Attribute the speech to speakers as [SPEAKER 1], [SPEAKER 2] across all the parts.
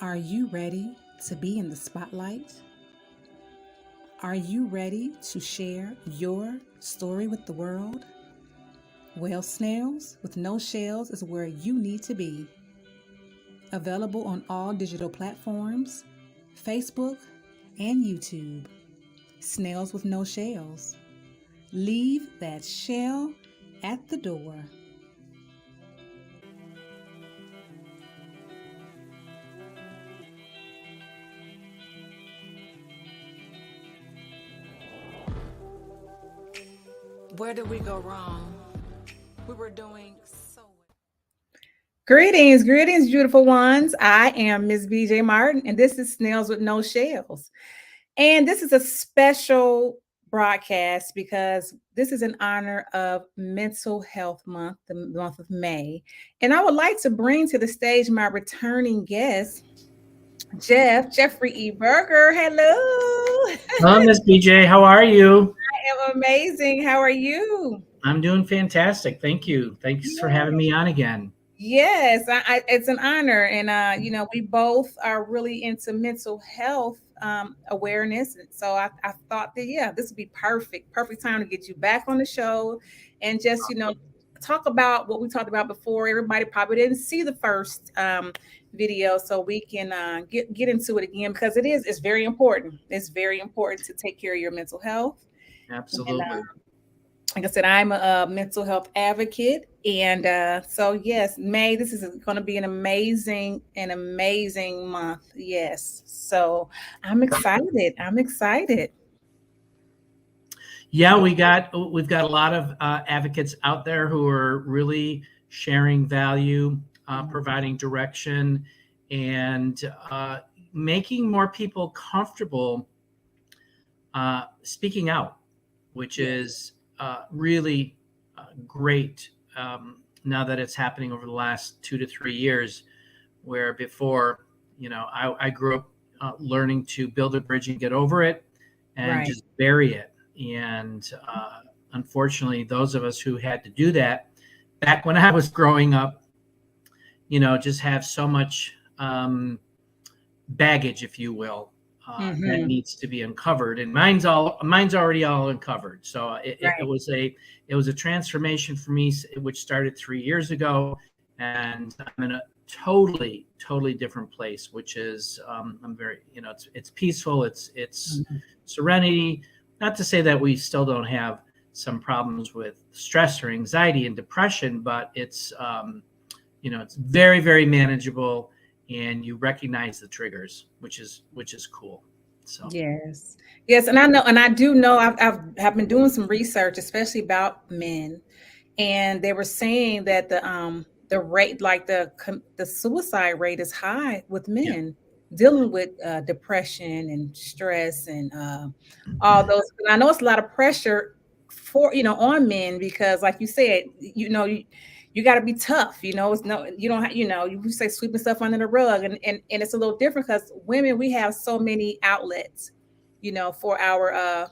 [SPEAKER 1] Are you ready to be in the spotlight? Are you ready to share your story with the world? Well, Snails with No Shells is where you need to be. Available on all digital platforms, Facebook, and YouTube. Snails with No Shells. Leave that shell at the door. Where did we go wrong? We were doing so well. Greetings, beautiful ones. I am Ms. BJ Martin, and this is Snails with No Shells. And this is a special broadcast because this is in honor of Mental Health Month, the month of May. And I would like to bring to the stage my returning guest, Jeffrey E. Berger. Hello.
[SPEAKER 2] Hello, Miss BJ. How are you?
[SPEAKER 1] I am amazing. How are you?
[SPEAKER 2] I'm doing fantastic. Thank you. Thanks for having me on again.
[SPEAKER 1] Yes, it's an honor. And, we both are really into mental health awareness. And so I thought that, this would be perfect time to get you back on the show and just, talk about what we talked about before. Everybody probably didn't see the first video, so we can get into it again because it's very important. It's very important to take care of your mental health.
[SPEAKER 2] Absolutely.
[SPEAKER 1] And, like I said, I'm a mental health advocate. And so, yes, May, this is going to be an amazing month. Yes. So I'm excited.
[SPEAKER 2] Yeah, we've got a lot of advocates out there who are really sharing value, providing direction, and making more people comfortable speaking out, which is really great now that it's happening over the last 2 to 3 years, where before, I grew up learning to build a bridge and get over it and just bury it. And unfortunately, those of us who had to do that back when I was growing up, just have so much baggage, if you will, that needs to be uncovered, and mine's already all uncovered. So it was a transformation for me, which started 3 years ago, and I'm in a totally different place, which is I'm very, it's peaceful, it's serenity. Not to say that we still don't have some problems with stress or anxiety and depression, but it's it's very, very manageable. And you recognize the triggers, which is cool. So
[SPEAKER 1] yes, and I do know I've been doing some research, especially about men, and they were saying that the rate, like the suicide rate, is high with men dealing with depression and stress and all those. And I know it's a lot of pressure for on men because, like you said, you got to be tough. It's no, you don't, you say sweeping stuff under the rug, and it's a little different because women, we have so many outlets, for our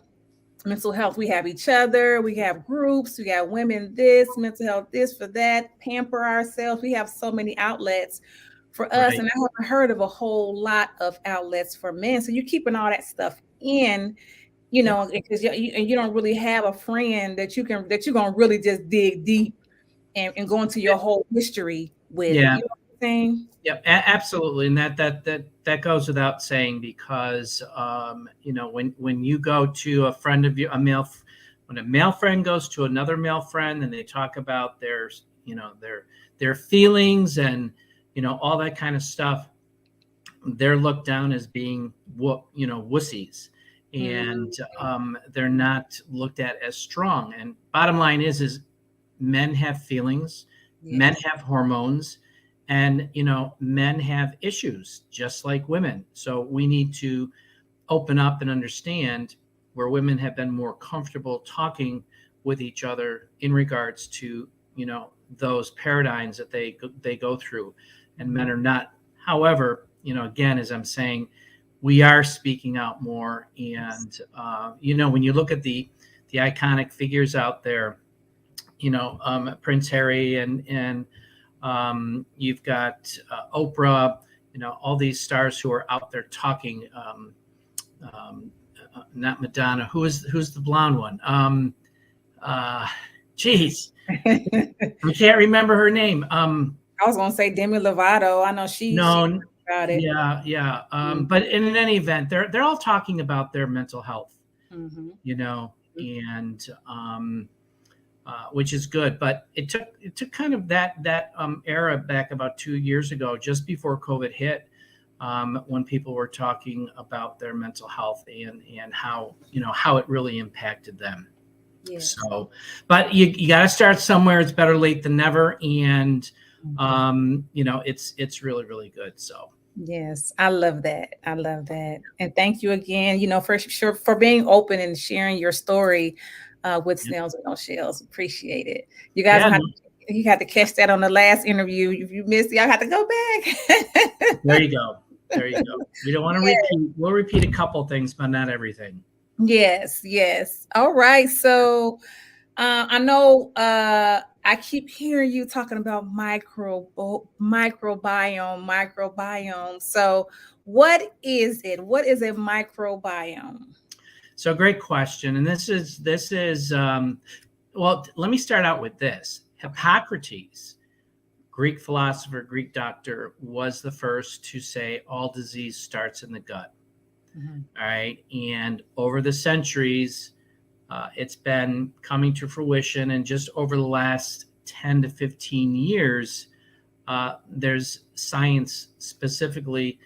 [SPEAKER 1] mental health. We have each other, we have groups, we got women this, mental health this, for that, pamper ourselves. We have so many outlets for us, and I haven't heard of a whole lot of outlets for men. So you're keeping all that stuff in, because you don't really have a friend that you're gonna really just dig deep and go into your whole history with.
[SPEAKER 2] Yeah.
[SPEAKER 1] You know what I'm saying?
[SPEAKER 2] Yep, absolutely, and that goes without saying, because when you go to a friend of you, when a male friend goes to another male friend and they talk about their feelings and all that kind of stuff, they're looked down as being wussies, and they're not looked at as strong. And bottom line is men have feelings, men have hormones. And, men have issues just like women. So we need to open up and understand where women have been more comfortable talking with each other in regards to, those paradigms that they go through, and men are not. However, again, as I'm saying, we are speaking out more. And, when you look at the iconic figures out there, Prince Harry and you've got Oprah, all these stars who are out there talking. Not Madonna. Who's the blonde one? Geez, I can't remember her name.
[SPEAKER 1] I was gonna say Demi Lovato. I know she
[SPEAKER 2] No,
[SPEAKER 1] about it.
[SPEAKER 2] yeah. But in any event, they're all talking about their mental health,
[SPEAKER 1] Mm-hmm.
[SPEAKER 2] and which is good. But it took kind of that era back about 2 years ago, just before COVID hit, when people were talking about their mental health and how how it really impacted them.
[SPEAKER 1] Yes.
[SPEAKER 2] So, but you got to start somewhere. It's better late than never, and it's really, really good. So
[SPEAKER 1] Yes, I love that. I love that. And thank you again, for sure for being open and sharing your story with
[SPEAKER 2] yeah,
[SPEAKER 1] Snails and No Shells. Appreciate it. You guys
[SPEAKER 2] yeah,
[SPEAKER 1] will you had to catch that on the last interview. If you missed it, y'all have to go back.
[SPEAKER 2] there you go. There you go. We don't want to repeat. We'll repeat a couple things, but not everything.
[SPEAKER 1] Yes, yes. All right. So I know I keep hearing you talking about microbiome. So what is it? What is a microbiome?
[SPEAKER 2] So great question. And this is well, let me start out with this. Hippocrates, Greek philosopher, Greek doctor, was the first to say all disease starts in the gut.
[SPEAKER 1] Mm-hmm.
[SPEAKER 2] All right. And over the centuries, it's been coming to fruition. And just over the last 10 to 15 years, there's science specifically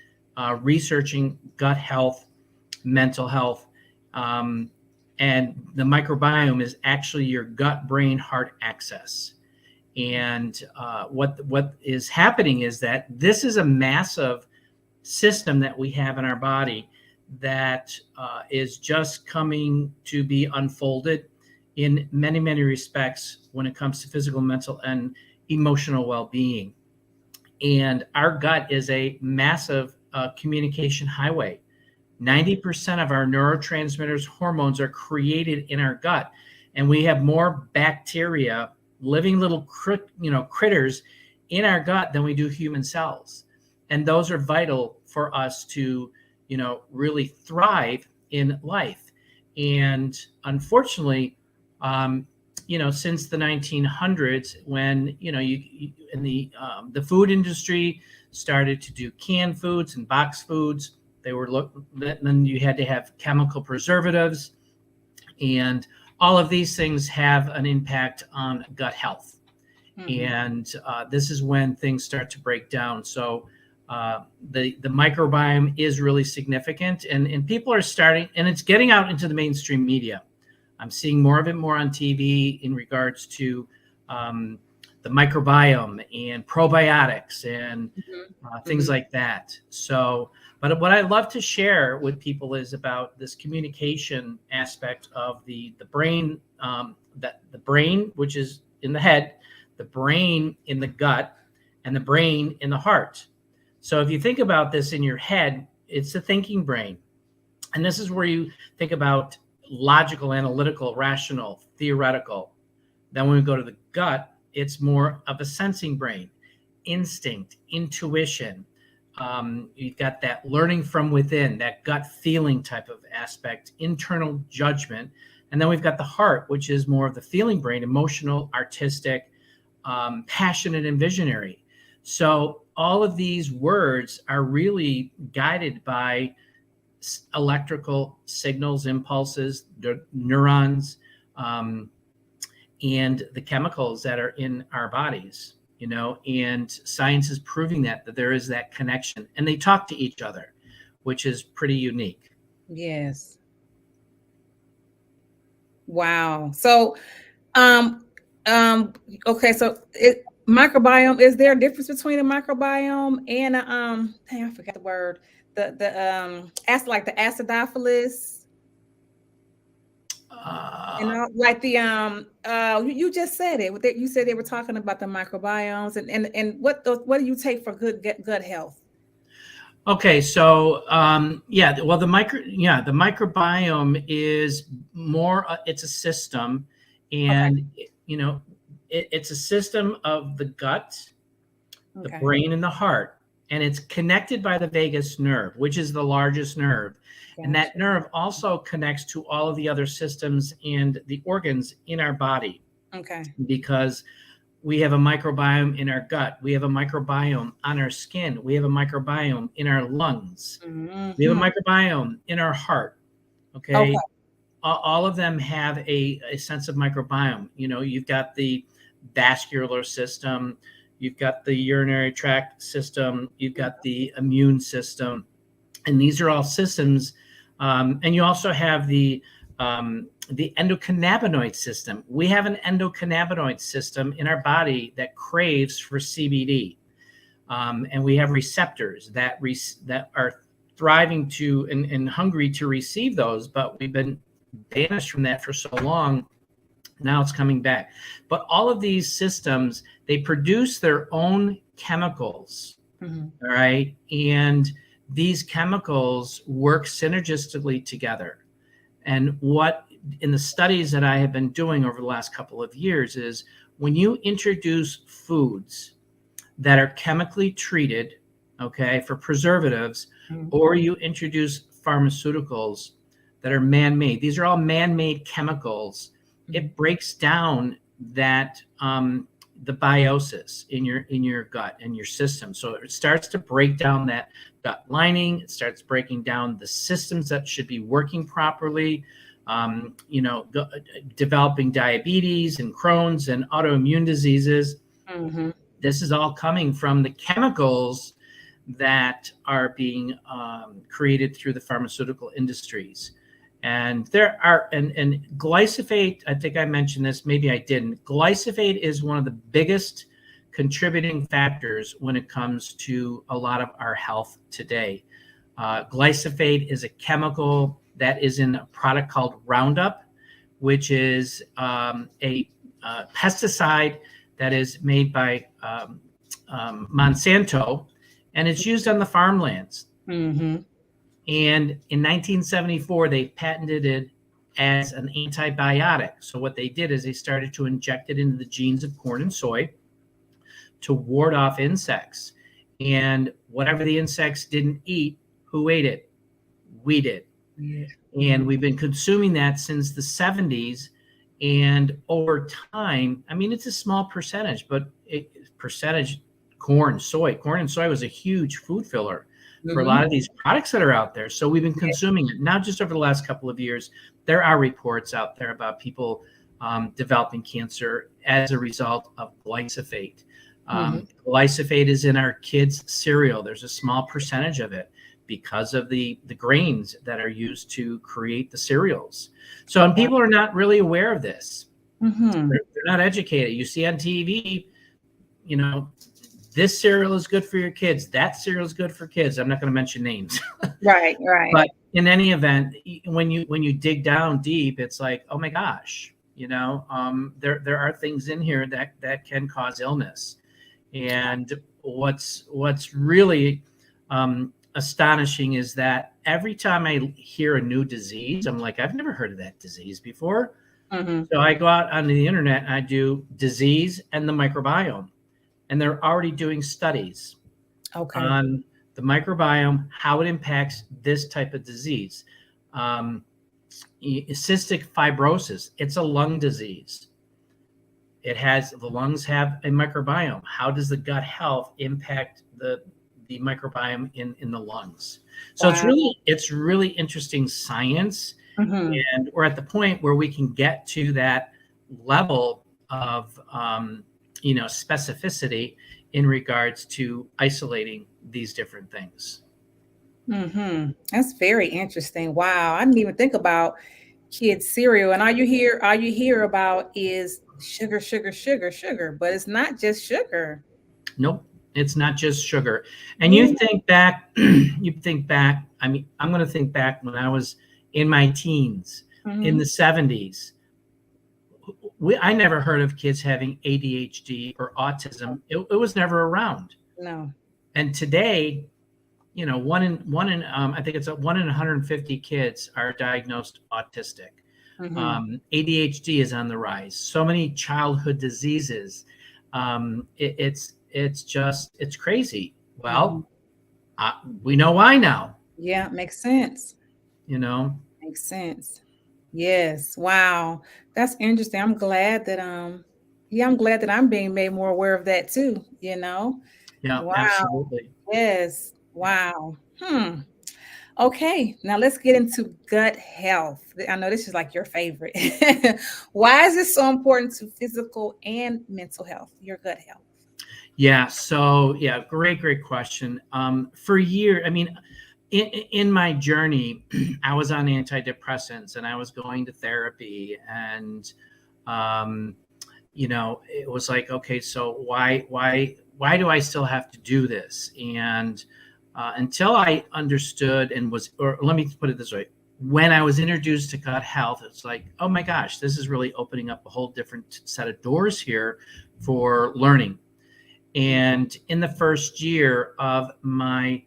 [SPEAKER 2] researching gut health, mental health. And the microbiome is actually your gut, brain, heart axis. And what is happening is that this is a massive system that we have in our body that is just coming to be unfolded in many, many respects when it comes to physical, mental, and emotional well-being. And our gut is a massive communication highway. 90% of our neurotransmitters, hormones are created in our gut. And we have more bacteria, living little critters in our gut than we do human cells. And those are vital for us to really thrive in life. And unfortunately, since the 1900s, when in the food industry started to do canned foods and box foods, then you had to have chemical preservatives, and all of these things have an impact on gut health. Mm-hmm. And this is when things start to break down. So the microbiome is really significant, and people are starting, and it's getting out into the mainstream media. I'm seeing more of it more on TV in regards to the microbiome and probiotics and things like that. So, but what I love to share with people is about this communication aspect of the brain, that the brain, which is in the head, the brain in the gut, and the brain in the heart. So if you think about this in your head, it's the thinking brain. And this is where you think about logical, analytical, rational, theoretical. Then when we go to the gut, it's more of a sensing brain, instinct, intuition. You've got that learning from within, that gut feeling type of aspect, internal judgment. And then we've got the heart, which is more of the feeling brain, emotional, artistic, passionate, and visionary. So all of these words are really guided by electrical signals, impulses, neurons, and the chemicals that are in our bodies, and science is proving that there is that connection, and they talk to each other, which is pretty unique.
[SPEAKER 1] Yes. Wow. So, okay. So microbiome, is there a difference between a microbiome and I forgot the word, like the acidophilus, like the you just said it. You said they were talking about the microbiomes, and what do you take for good gut health?
[SPEAKER 2] Okay, so well, the microbiome is more. It's a system, and it's a system of the gut, the brain, and the heart. and it's connected by the vagus nerve, which is the largest nerve. And that
[SPEAKER 1] Gotcha.
[SPEAKER 2] nerve also connects to all of the other systems and the organs in our body,
[SPEAKER 1] Okay.
[SPEAKER 2] because we have a microbiome in our gut. We have a microbiome on our skin. We have a microbiome in our lungs. We have a
[SPEAKER 1] Hmm.
[SPEAKER 2] microbiome in our heart.
[SPEAKER 1] Okay.
[SPEAKER 2] Okay. All of them have a sense of microbiome. You've got the vascular system, you've got the urinary tract system, you've got the immune system, and these are all systems. And you also have the endocannabinoid system. We have an endocannabinoid system in our body that craves for CBD, and we have receptors that are thriving to and hungry to receive those, but we've been banished from that for so long. Now it's coming back. But all of these systems, they produce their own chemicals.
[SPEAKER 1] Hmm.
[SPEAKER 2] All right. And these chemicals work synergistically together. And what in the studies that I have been doing over the last couple of years is when you introduce foods that are chemically treated, okay, for preservatives,
[SPEAKER 1] Hmm.
[SPEAKER 2] or you introduce pharmaceuticals that are man-made. These are all man-made chemicals. It breaks down that the biosis in your gut and your system. So it starts to break down that gut lining. It starts breaking down the systems that should be working properly. Developing diabetes and Crohn's and autoimmune diseases.
[SPEAKER 1] Hmm.
[SPEAKER 2] This is all coming from the chemicals that are being created through the pharmaceutical industries. And there are, and glyphosate, I think I mentioned this, maybe I didn't. Glyphosate is one of the biggest contributing factors when it comes to a lot of our health today. Glyphosate is a chemical that is in a product called Roundup, which is a pesticide that is made by Monsanto, and it's used on the farmlands.
[SPEAKER 1] Hmm.
[SPEAKER 2] And in 1974, they patented it as an antibiotic. So what they did is they started to inject it into the genes of corn and soy to ward off insects. And whatever the insects didn't eat, who ate it? We did.
[SPEAKER 1] Yeah.
[SPEAKER 2] And we've been consuming that since the 70s. And over time, I mean, it's a small percentage, but corn and soy was a huge food filler for a
[SPEAKER 1] Hmm.
[SPEAKER 2] lot of these products that are out there. So we've been consuming it. Now, just over the last couple of years, there are reports out there about people developing cancer as a result of glyphosate. Glyphosate is in our kids' cereal. There's a small percentage of it because of the grains that are used to create the cereals. So, and people are not really aware of this.
[SPEAKER 1] Hmm.
[SPEAKER 2] They're not educated. You see on TV, this cereal is good for your kids. That cereal is good for kids. I'm not going to mention names.
[SPEAKER 1] Right. Right.
[SPEAKER 2] But in any event, when you dig down deep, it's like, oh my gosh, there are things in here that can cause illness. And what's really astonishing is that every time I hear a new disease, I'm like, I've never heard of that disease before.
[SPEAKER 1] Hmm.
[SPEAKER 2] So I go out on the internet and I do disease and the microbiome, and they're already doing studies
[SPEAKER 1] Okay.
[SPEAKER 2] on the microbiome, how it impacts this type of disease. Cystic fibrosis, it's a lung disease. The lungs have a microbiome. How does the gut health impact the microbiome in the lungs? So
[SPEAKER 1] Wow.
[SPEAKER 2] it's really interesting science.
[SPEAKER 1] Hmm.
[SPEAKER 2] And we're at the point where we can get to that level of specificity in regards to isolating these different things.
[SPEAKER 1] That's very interesting. Wow. I didn't even think about kids cereal. And all you hear about is sugar, sugar, sugar, sugar, but it's not just sugar.
[SPEAKER 2] Nope, it's not just sugar. And
[SPEAKER 1] Yeah.
[SPEAKER 2] you think back, I mean, I'm going to think back when I was in my teens in
[SPEAKER 1] Hmm.
[SPEAKER 2] the 70s. I never heard of kids having ADHD or autism. It was never around.
[SPEAKER 1] No.
[SPEAKER 2] And today, one in I think it's 1 in 150 kids are diagnosed autistic.
[SPEAKER 1] Hmm.
[SPEAKER 2] ADHD is on the rise. So many childhood diseases. It's crazy.
[SPEAKER 1] Hmm.
[SPEAKER 2] Well, We know why now,
[SPEAKER 1] Yeah, makes sense.
[SPEAKER 2] you know?
[SPEAKER 1] Makes sense. Yes. Wow. That's interesting. I'm glad that yeah, I'm glad that I'm being made more aware of that too, you know?
[SPEAKER 2] Yeah,
[SPEAKER 1] Wow.
[SPEAKER 2] absolutely.
[SPEAKER 1] Yes.
[SPEAKER 2] Yeah.
[SPEAKER 1] Wow. Okay, now let's get into gut health. I know this is like your favorite. Why is this so important to physical and mental health, your gut health?
[SPEAKER 2] Yeah. So, yeah, great question. For years, I mean, in my journey, I was on antidepressants and I was going to therapy, and um, it was like, okay, so why do I still have to do this? And until I understood and was, or let me put it this way, when I was introduced to gut health, it's like, oh my gosh, this is really opening up a whole different set of doors here for learning. And in the first year of my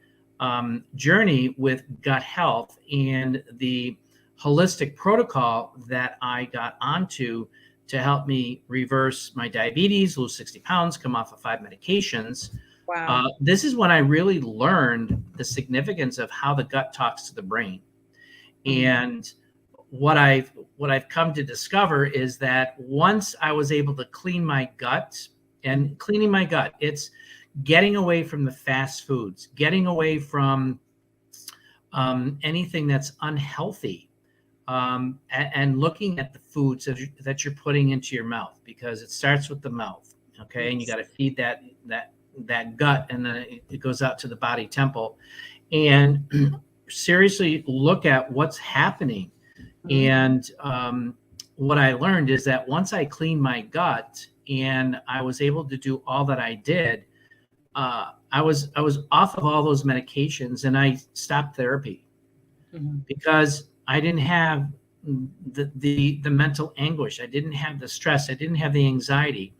[SPEAKER 2] journey with gut health and the holistic protocol that I got onto to help me reverse my diabetes, lose 60 pounds, come off of 5 medications,
[SPEAKER 1] Wow.
[SPEAKER 2] this is when I really learned the significance of how the gut talks to the brain.
[SPEAKER 1] Mhm.
[SPEAKER 2] And what I've come to discover is that once I was able to clean my gut, and cleaning my gut, it's getting away from the fast foods, getting away from anything that's unhealthy, and looking at the foods that you're putting into your mouth, because it starts with the mouth, okay, and you got
[SPEAKER 1] Yes.
[SPEAKER 2] to feed that gut, and then it goes out to the body temple, and seriously look at what's happening.
[SPEAKER 1] Mhm.
[SPEAKER 2] And what I learned is that once I cleaned my gut and I was able to do all that I did, I was off of all those medications, and I stopped therapy
[SPEAKER 1] Mhm.
[SPEAKER 2] because I didn't have the mental anguish. I didn't have the stress. I didn't have the anxiety.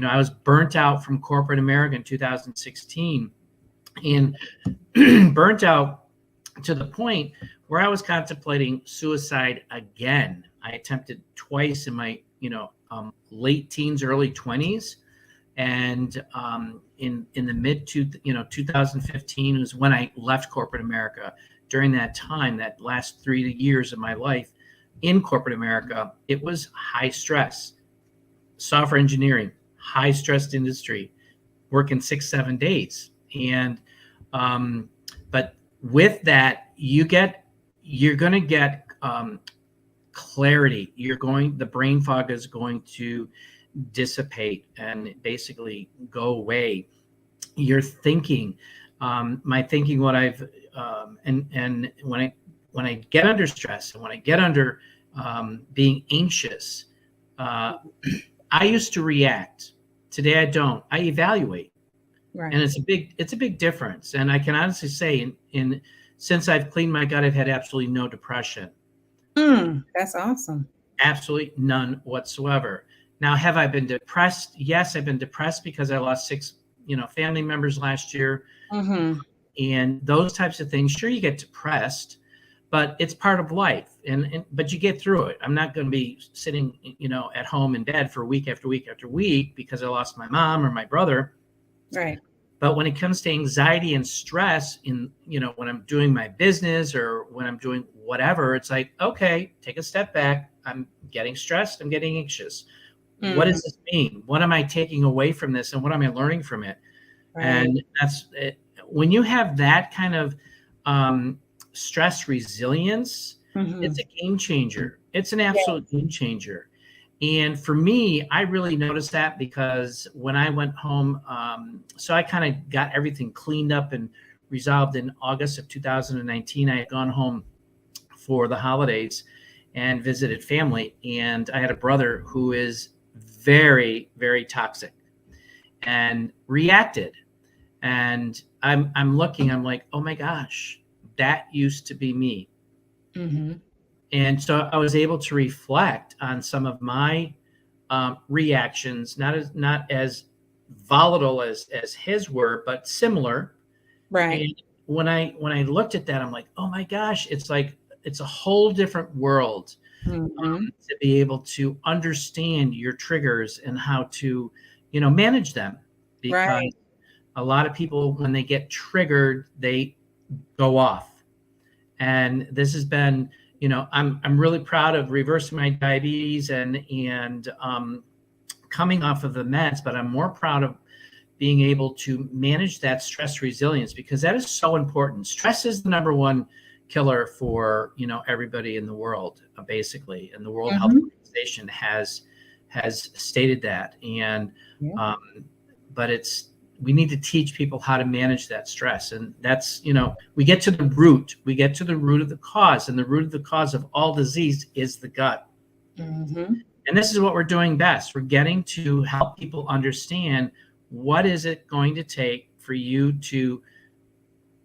[SPEAKER 2] I was burnt out from corporate America in 2016, and burnt out to the point where I was contemplating suicide again. I attempted twice in my, late teens, early 20s, and in the mid 2015 was when I left corporate America. During that time, that last 3 years of my life in corporate America, it was high stress, software engineering, high stressed industry, working 6 7 days, and but with that, you're going to get clarity. The brain fog is going to dissipate and basically go away. Your thinking, my thinking, what I've and when I get under stress and when I get under being anxious, uh, I used to react. Today I don't. I evaluate, and
[SPEAKER 1] Right.
[SPEAKER 2] it's a big difference. And I can honestly say, in since I've cleaned my gut, I've had absolutely no depression.
[SPEAKER 1] That's awesome.
[SPEAKER 2] Absolutely none whatsoever. Now, have I been depressed? Yes, I've been depressed because I lost six, family members last year,
[SPEAKER 1] Mhm.
[SPEAKER 2] and those types of things. Sure, you get depressed, but it's part of life, and but you get through it. I'm not going to be sitting, at home in bed for week after week after week because I lost my mom or my brother.
[SPEAKER 1] Right.
[SPEAKER 2] But when it comes to anxiety and stress when I'm doing my business or when I'm doing whatever, it's like, okay, take a step back. I'm getting stressed. I'm getting anxious. What
[SPEAKER 1] Mhm.
[SPEAKER 2] does this mean? What am I taking away from this? And what am I learning from it?
[SPEAKER 1] Right.
[SPEAKER 2] And that's it. When you have that kind of um, stress resilience, it's
[SPEAKER 1] Mhm.
[SPEAKER 2] a game changer. It's an
[SPEAKER 1] Yeah.
[SPEAKER 2] absolute game changer. And for me, I really noticed that because when I went home, so I kind of got everything cleaned up and resolved in August of 2019. I had gone home for the holidays and visited family. And I had a brother who is very, very toxic and reacted. And I'm looking, I'm like, oh my gosh, that used to be me.
[SPEAKER 1] Mhm.
[SPEAKER 2] And so I was able to reflect on some of my reactions, not as volatile as his were, but similar.
[SPEAKER 1] Right.
[SPEAKER 2] And when I looked at that, I'm like, oh my gosh, it's like it's a whole different world,
[SPEAKER 1] Mhm.
[SPEAKER 2] to be able to understand your triggers and how to manage them, because
[SPEAKER 1] Right.
[SPEAKER 2] a lot of people, when they get triggered, they go off. And this has been, I'm really proud of reversing my diabetes and coming off of the meds, but I'm more proud of being able to manage that stress resilience, because that is so important. Stress is the number one killer for, everybody in the world, basically. And the World Health Organization has stated that. And, but we need to teach people how to manage that stress. And that's, we get to the root of the cause, and the root of the cause of all disease is the gut. And this is what we're doing best. We're getting to help people understand, what is it going to take for you to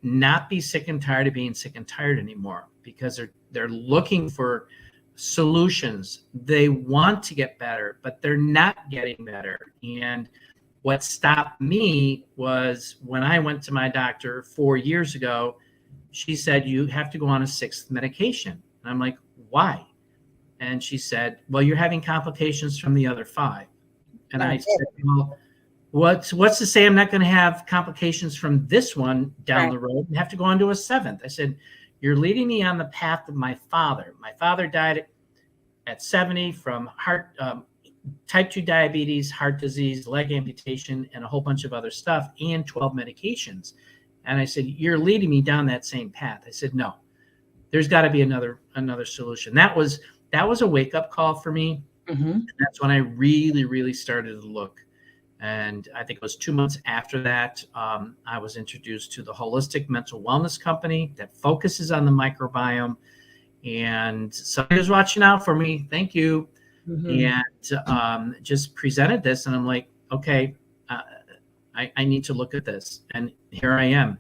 [SPEAKER 2] not be sick and tired of being sick and tired anymore, because they're looking for solutions. They want to get better, but they're not getting better. And what stopped me was when I went to my doctor 4 years ago, she said, you have to go on a 6th medication. And I'm like, why? And she said, well, you're having complications from the other 5. And I said, well, what's to say I'm not going to have complications from this one down the road and have to go on to a 7th? I said, you're leading me on the path of my father. My father died at 70 from type 2 diabetes, heart disease, leg amputation, and a whole bunch of other stuff, and 12 medications. And I said, you're leading me down that same path. I said, no, there's got to be another solution. That was a wake-up call for me. And that's when I really, really started to look. And I think it was 2 months after that, I was introduced to the holistic mental wellness company that focuses on the microbiome. And somebody was watching out for me. Thank you. And just presented this. And I'm like, okay, I need to look at this. And here I am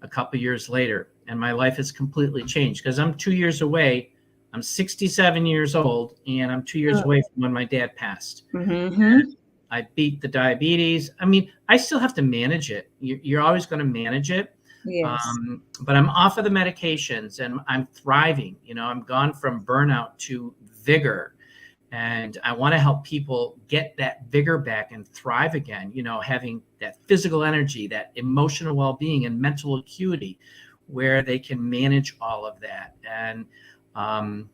[SPEAKER 2] a couple years later. And my life has completely changed, because I'm 2 years away. I'm 67 years old, and I'm 2 years away from when my dad passed. I beat the diabetes. I mean, I still have to manage it. You're always going to manage it.
[SPEAKER 1] Yes.
[SPEAKER 2] But I'm off of the medications, and I'm thriving. I'm gone from burnout to vigor. And I want to help people get that vigor back and thrive again, having that physical energy, that emotional well-being, and mental acuity, where they can manage all of that. And, and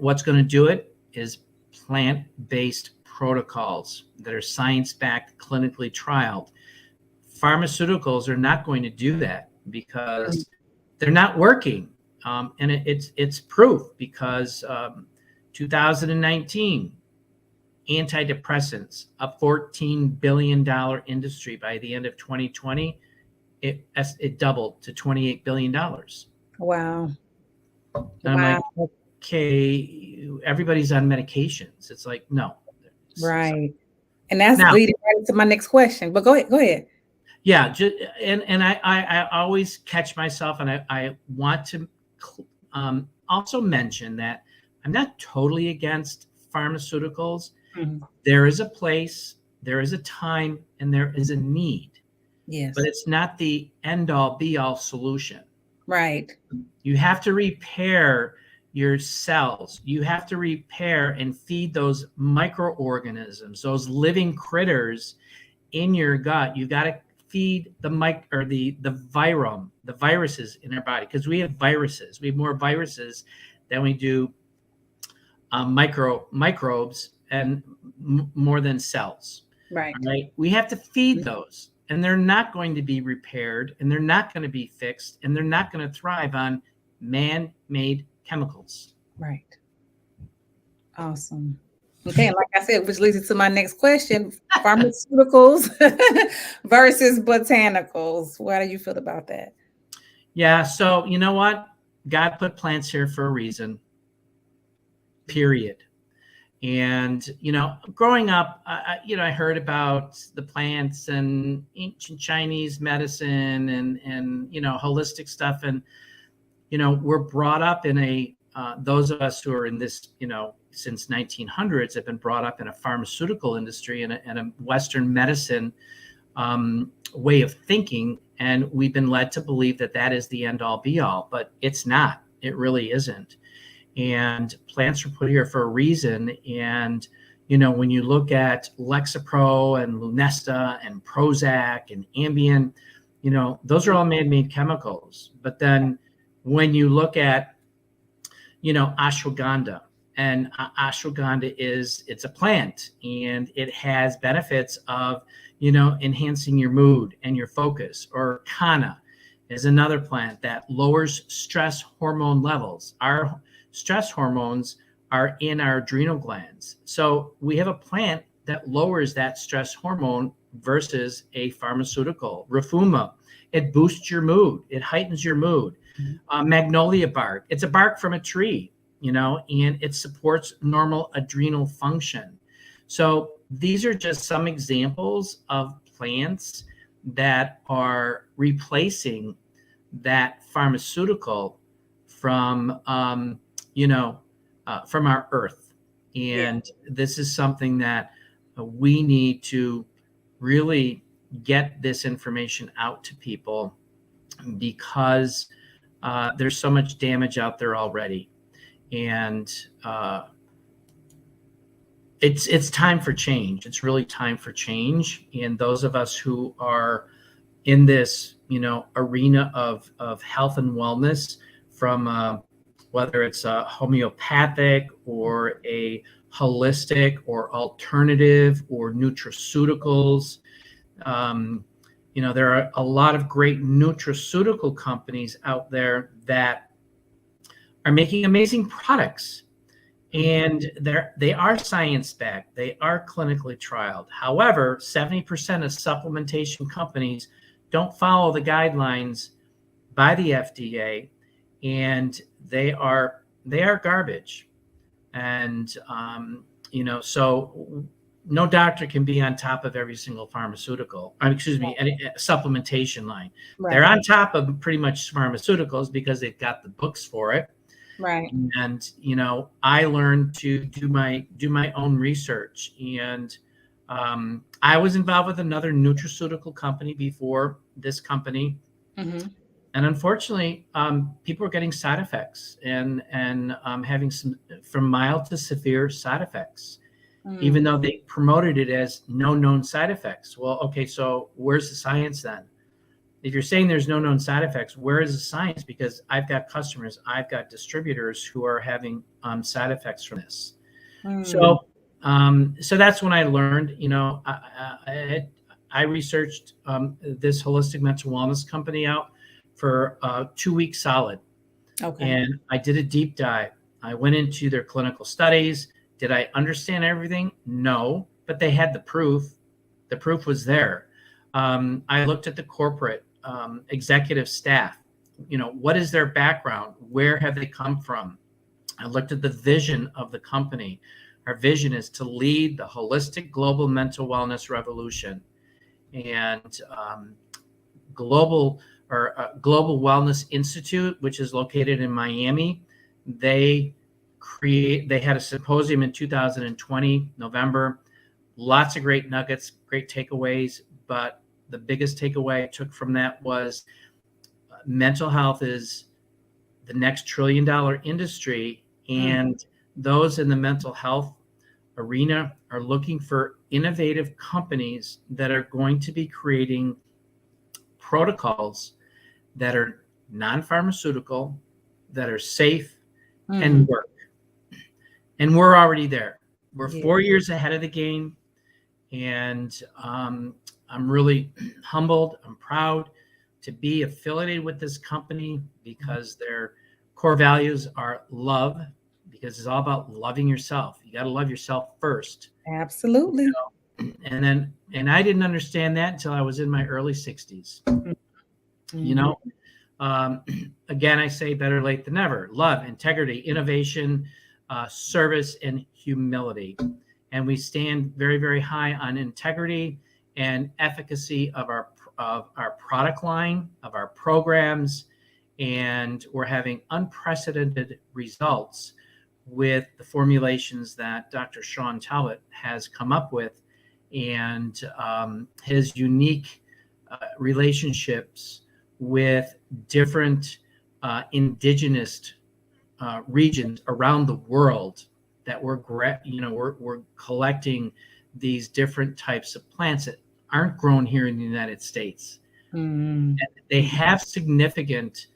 [SPEAKER 2] what's going to do it is plant-based protocols that are science-backed, clinically trialed. Pharmaceuticals are not going to do that, because they're not working. And it's proof, because 2019, antidepressants, a $14 billion industry. By the end of 2020, it doubled to $28 billion.
[SPEAKER 1] Wow.
[SPEAKER 2] And I'm like, okay, everybody's on medications. It's like, no.
[SPEAKER 1] Right. And that's leading right into my next question. But go ahead.
[SPEAKER 2] Yeah. And I always catch myself, and I want to also mention that I'm not totally against pharmaceuticals. There is a place, there is a time, and there is a need.
[SPEAKER 1] Yes.
[SPEAKER 2] But it's not the end all be all solution.
[SPEAKER 1] Right.
[SPEAKER 2] You have to repair your cells. You have to repair and feed those microorganisms, those living critters in your gut. You got to feed the virome, the viruses in our body, because we have viruses. We have more viruses than we do microbes, and more than cells.
[SPEAKER 1] Right.
[SPEAKER 2] Right. We have to feed those, and they're not going to be repaired, and they're not going to be fixed, and they're not going to thrive on man-made chemicals.
[SPEAKER 1] Right. Awesome. Okay. Like I said, which leads to my next question: pharmaceuticals versus botanicals. What do you feel about that?
[SPEAKER 2] Yeah. So you know what? God put plants here for a reason. Period. And, growing up, I heard about the plants and ancient Chinese medicine and holistic stuff. And, we're brought up in those of us who are in this, since 1900s have been brought up in a pharmaceutical industry and a Western medicine way of thinking. And we've been led to believe that is the end all be all, but it's not. It really isn't. And plants were put here for a reason. And, when you look at Lexapro and Lunesta and Prozac and Ambien, those are all man-made chemicals. But then when you look at, ashwagandha, and ashwagandha it's a plant, and it has benefits of, enhancing your mood and your focus. Or kanna is another plant that lowers stress hormone levels. Our stress hormones are in our adrenal glands. So we have a plant that lowers that stress hormone versus a pharmaceutical. Rafuma, it boosts your mood. It heightens your mood. Magnolia bark, it's a bark from a tree, and it supports normal adrenal function. So these are just some examples of plants that are replacing that pharmaceutical from, from our earth. And this is something that we need to really get this information out to people, because there's so much damage out there already. And it's time for change. It's really time for change. And those of us who are in this, arena of health and wellness, from whether it's a homeopathic or a holistic or alternative or nutraceuticals. There are a lot of great nutraceutical companies out there that are making amazing products, and they are science-backed. They are clinically trialed. However, 70% of supplementation companies don't follow the guidelines by the FDA, and they are garbage. And so no doctor can be on top of every single pharmaceutical, any supplementation line. Right. They're on top of pretty much pharmaceuticals because they've got the books for it.
[SPEAKER 1] Right.
[SPEAKER 2] And, I learned to do my own research. And I was involved with another nutraceutical company before this company. Mm-hmm. And unfortunately, people are getting side effects and having some from mild to severe side effects, even though they promoted it as no known side effects. Well, okay, so where's the science then? If you're saying there's no known side effects, where is the science? Because I've got customers, I've got distributors who are having side effects from this. So that's when I learned, I researched this holistic mental wellness company out for 2 weeks solid. Okay. And I did a deep dive. I went into their clinical studies. Did I understand everything? No, but they had the proof. The proof was there. I looked at the corporate executive staff. What is their background? Where have they come from? I looked at the vision of the company. Our vision is to lead the holistic global mental wellness revolution. And Global Wellness Institute, which is located in Miami, they had a symposium in 2020, November. Lots of great nuggets, great takeaways, but the biggest takeaway I took from that was mental health is the next $1 trillion industry, and those in the mental health arena are looking for innovative companies that are going to be creating protocols that are non-pharmaceutical, that are safe, and work. And we're already there. We're 4 years ahead of the game. And I'm really humbled. I'm proud to be affiliated with this company, because their core values are love, because it's all about loving yourself. You got to love yourself first.
[SPEAKER 1] Absolutely.
[SPEAKER 2] And I didn't understand that until I was in my early 60s. Again, I say better late than never. Love, integrity, innovation, service, and humility. And we stand very, very high on integrity and efficacy of our product line, of our programs, and we're having unprecedented results with the formulations that Dr. Sean Talbot has come up with, and his unique relationships with different indigenous regions around the world that we're collecting these different types of plants that aren't grown here in the United States.
[SPEAKER 1] Mm.
[SPEAKER 2] And they have significant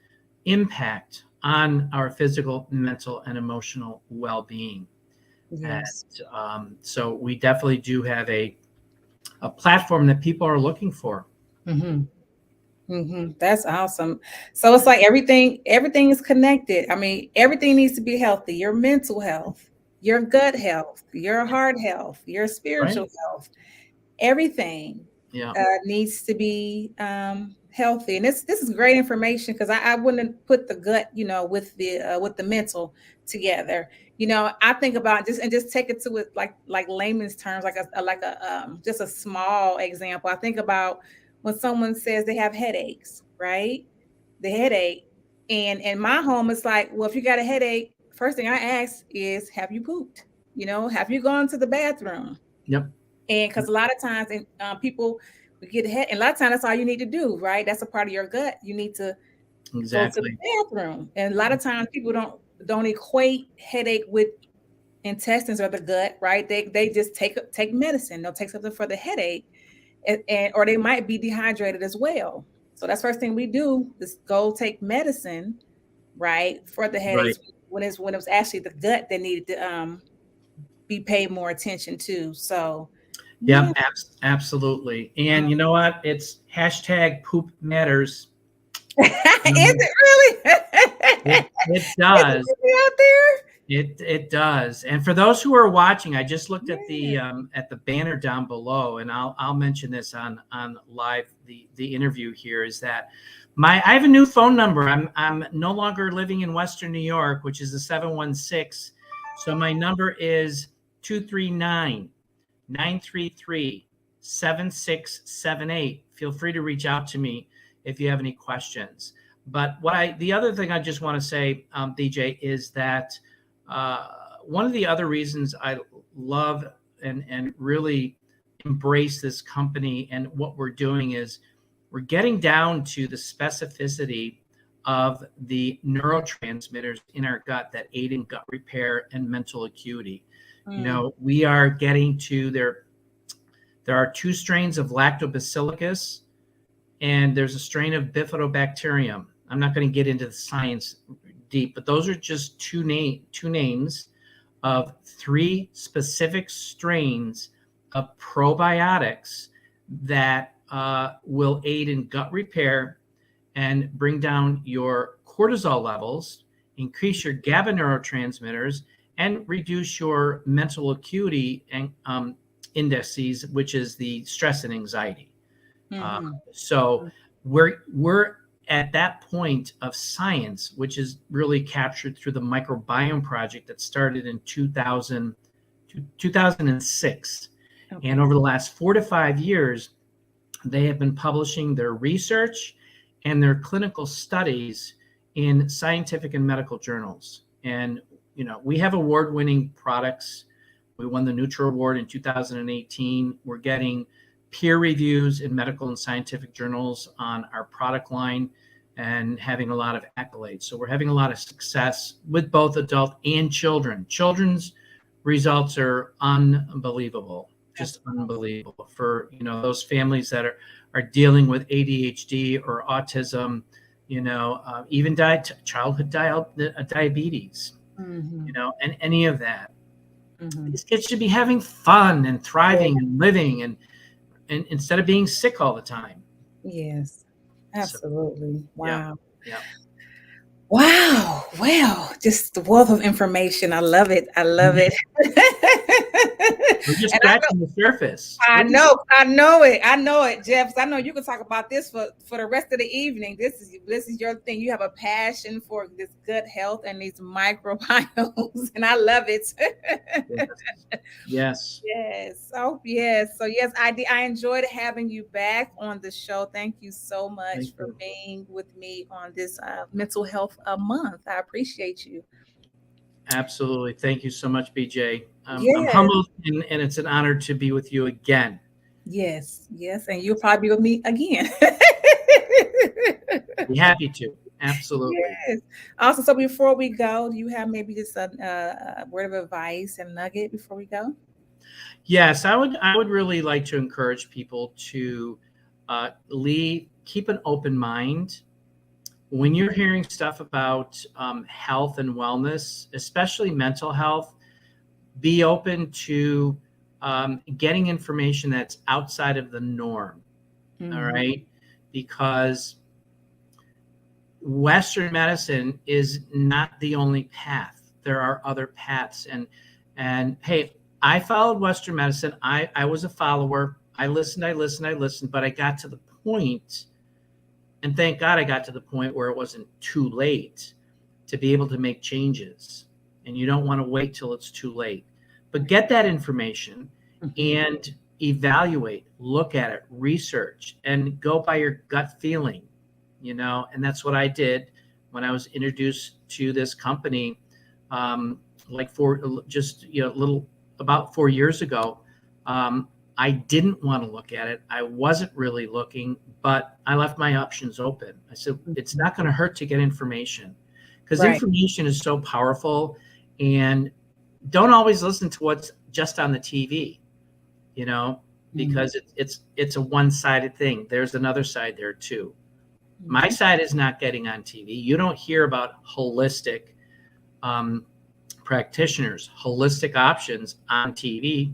[SPEAKER 2] impact on our physical, mental, and emotional well-being.
[SPEAKER 1] Yes.
[SPEAKER 2] And so we definitely do have a platform that people are looking for.
[SPEAKER 1] Mm-hmm. Mm-hmm. That's awesome. So it's like everything is connected. I mean, everything needs to be healthy. Your mental health, your gut health, your heart health, your spiritual
[SPEAKER 2] Right.
[SPEAKER 1] health, everything
[SPEAKER 2] Yeah.
[SPEAKER 1] needs to be healthy. And this is great information because I wouldn't put the gut, with the mental together. I think about just take it to it like layman's terms, like a just a small example. I think about when someone says they have headaches, right? The headache. And in my home, it's like, well, if you got a headache, first thing I ask is, have you pooped? Have you gone to the bathroom?
[SPEAKER 2] Yep.
[SPEAKER 1] And because a lot of times people get ahead, and a lot of times that's all you need to do, right? That's a part of your gut. You need to go to the
[SPEAKER 2] Exactly.
[SPEAKER 1] bathroom. And a lot of times people don't equate headache with intestines or the gut, right? They just take medicine. They'll take something for the headache, and or they might be dehydrated as well. So that's first thing we do is go take medicine, right, for the
[SPEAKER 2] Right.
[SPEAKER 1] headaches when it was actually the gut that needed to be paid more attention to. So
[SPEAKER 2] Yeah,
[SPEAKER 1] yeah.
[SPEAKER 2] absolutely. And you know what? It's hashtag poop matters.
[SPEAKER 1] Is it really?
[SPEAKER 2] It
[SPEAKER 1] Is it
[SPEAKER 2] does.
[SPEAKER 1] really out there?
[SPEAKER 2] It does. And for those who are watching, I just looked at
[SPEAKER 1] Yeah.
[SPEAKER 2] the banner down below, and I'll mention this on live the interview here is that I have a new phone number. I'm no longer living in Western New York, which is the 716. So my number is 239-933-7678. Feel free to reach out to me if you have any questions. But the other thing I just want to say, DJ, is that one of the other reasons I love and really embrace this company and what we're doing is we're getting down to the specificity of the neurotransmitters in our gut that aid in gut repair and mental acuity. We are getting to there are two strains of lactobacillus and there's a strain of bifidobacterium. I'm not going to get into the science deep, but those are just two names of three specific strains of probiotics that will aid in gut repair and bring down your cortisol levels, increase your GABA neurotransmitters, and reduce your mental acuity and indices, which is the stress and anxiety. So we're at that point of science, which is really captured through the Microbiome project that started in 2006. Okay. And over the last 4 to 5 years, they have been publishing their research and their clinical studies in scientific and medical journals. And, we have award-winning products. We won the Nutra Award in 2018. We're getting peer reviews in medical and scientific journals on our product line and having a lot of accolades. So we're having a lot of success with both adult and children. Children's results are unbelievable, just unbelievable for, those families that are dealing with ADHD or autism, even childhood diabetes, and any of that. These kids should be having fun and thriving and living and instead of being sick all the time.
[SPEAKER 1] Yes, absolutely. So, wow.
[SPEAKER 2] Yeah.
[SPEAKER 1] Wow. Well, just the wealth of information. I love it. It.
[SPEAKER 2] We're just scratching the surface.
[SPEAKER 1] I know it, Jeff. I know you can talk about this for the rest of the evening. This is your thing. You have a passion for this gut health and these microbiomes, and I love it.
[SPEAKER 2] Yes.
[SPEAKER 1] Oh, yes. So yes, I enjoyed having you back on the show. Thank you so much for being with me on this mental health month. I appreciate you.
[SPEAKER 2] Absolutely. Thank you so much, BJ. I'm humbled and it's an honor to be with you again.
[SPEAKER 1] Yes. And you'll probably be with me again.
[SPEAKER 2] Be happy to. Absolutely.
[SPEAKER 1] Yes. Also, so before we go, do you have maybe just a word of advice and nugget before we go?
[SPEAKER 2] Yes, I would really like to encourage people to keep an open mind when you're hearing stuff about health and wellness, especially mental health. Be open to getting information that's outside of the norm. All
[SPEAKER 1] Mm-hmm.
[SPEAKER 2] right, because Western medicine is not the only path. There are other paths, and hey, I followed Western medicine. I was a follower. I listened, but I got to the point, and thank God I got to the point where it wasn't too late to be able to make changes. And you don't want to wait till it's too late. But get that information
[SPEAKER 1] Mm-hmm.
[SPEAKER 2] and evaluate, look at it, research, and go by your gut feeling, and that's what I did when I was introduced to this company, like for just little about 4 years ago. I didn't want to look at it. I wasn't really looking, but I left my options open. I said it's not going to hurt to get information, because
[SPEAKER 1] Right.
[SPEAKER 2] information is so powerful. And don't always listen to what's just on the TV, you know,
[SPEAKER 1] Mm-hmm.
[SPEAKER 2] because it's a one-sided thing. There's another side there too. My
[SPEAKER 1] Mm-hmm.
[SPEAKER 2] side is not getting on TV. You don't hear about holistic um, practitioners, holistic options on TV.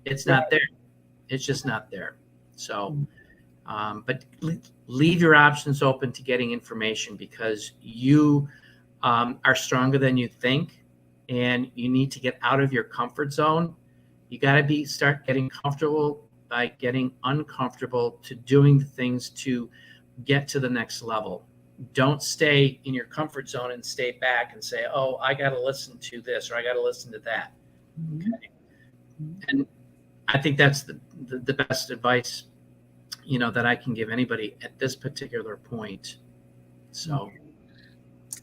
[SPEAKER 2] It's
[SPEAKER 1] Right.
[SPEAKER 2] not there. It's just not there. So, but leave your options open to getting information, because you are stronger than you think, and you need to get out of your comfort zone. You got to start getting comfortable by getting uncomfortable to doing the things to get to the next level. Don't stay in your comfort zone and stay back and say, "Oh, I got to listen to this or I got to listen to that."
[SPEAKER 1] Mm-hmm.
[SPEAKER 2] Okay, and I think that's the best advice that I can give anybody at this particular point. So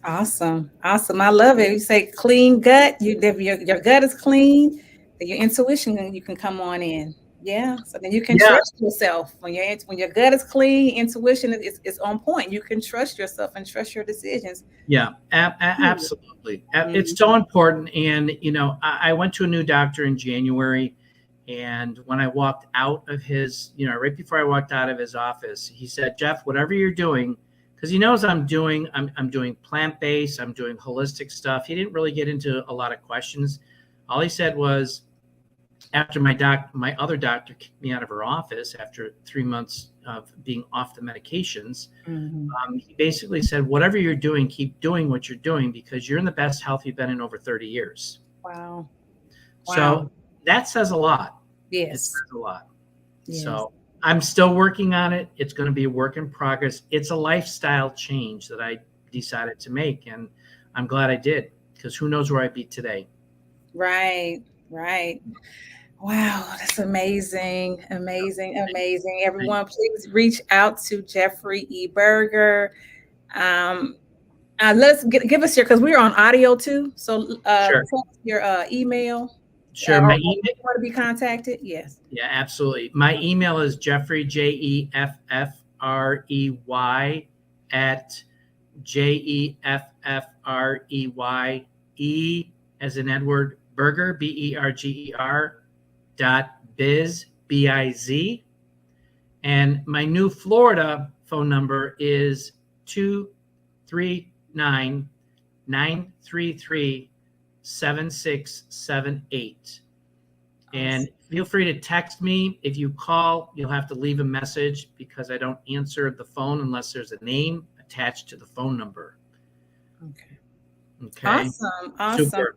[SPEAKER 1] Awesome. Awesome. I love it. You say clean gut. If your gut is clean, then your intuition you can come on in. Yeah. So then you can
[SPEAKER 2] yeah,
[SPEAKER 1] trust yourself when your gut is clean, intuition is on point. You can trust yourself and trust your decisions.
[SPEAKER 2] yeah,
[SPEAKER 1] Period.
[SPEAKER 2] absolutely. It's
[SPEAKER 1] Mhm.
[SPEAKER 2] so important. And I went to a new doctor in January, and when I walked out of his, right before I walked out of his office, he said, "Jeff, whatever you're doing," because he knows I'm doing plant based, I'm doing holistic stuff. He didn't really get into a lot of questions. All he said was, after my other doctor kicked me out of her office after 3 months of being off the medications,
[SPEAKER 1] Mhm.
[SPEAKER 2] he basically said, "Whatever you're doing, keep doing what you're doing, because you're in the best health you've been in over 30 years."
[SPEAKER 1] Wow. Wow.
[SPEAKER 2] So that says a lot. It
[SPEAKER 1] Yes.
[SPEAKER 2] says a lot.
[SPEAKER 1] Yes.
[SPEAKER 2] So I'm still working on it. It's going to be a work in progress. It's a lifestyle change that I decided to make, and I'm glad I did, because who knows where I'd be today.
[SPEAKER 1] Right. Right. Wow, that's amazing, amazing, amazing.
[SPEAKER 2] Thank
[SPEAKER 1] Everyone, please reach out to Jeffrey E. Berger. Um, give us your because we're on audio too. So
[SPEAKER 2] Sure.
[SPEAKER 1] tell us your email
[SPEAKER 2] Sure.
[SPEAKER 1] or
[SPEAKER 2] My
[SPEAKER 1] you
[SPEAKER 2] email.
[SPEAKER 1] want to be contacted. Yes.
[SPEAKER 2] Yeah, absolutely. My email is Jeffrey, Jeffrey, at Jeffrey, as in Edward, Berger, Berger .biz. And my new Florida phone number is 239-933-7678. And
[SPEAKER 1] Awesome.
[SPEAKER 2] feel free to text me. If you call, you'll have to leave a message, because I don't answer the phone unless there's a name attached to the phone number.
[SPEAKER 1] Okay.
[SPEAKER 2] Okay.
[SPEAKER 1] Awesome. Awesome.
[SPEAKER 2] Super.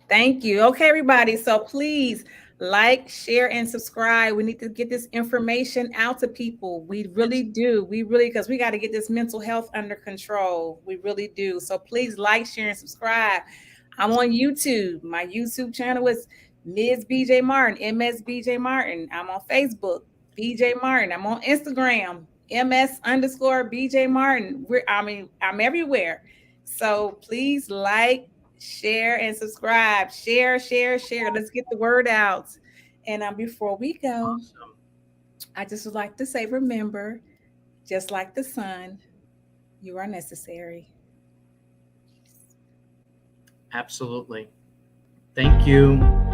[SPEAKER 1] Thank you. Okay, everybody. So please like, share, and subscribe. We need to get this information out to people. We really
[SPEAKER 2] Yes.
[SPEAKER 1] do. We really, because we got to get this mental health under control. We really do. So please like, share, and subscribe. I'm on YouTube. My YouTube channel is Ms. BJ Martin, MS BJ Martin. I'm on Facebook, BJ Martin. I'm on Instagram, MS underscore BJ Martin. I'm everywhere. So please like, share, and subscribe. Share, share, share. Let's get the word out. And before we go,
[SPEAKER 2] Awesome.
[SPEAKER 1] I just would like to say, remember, just like the sun, You are necessary.
[SPEAKER 2] Absolutely. Thank you.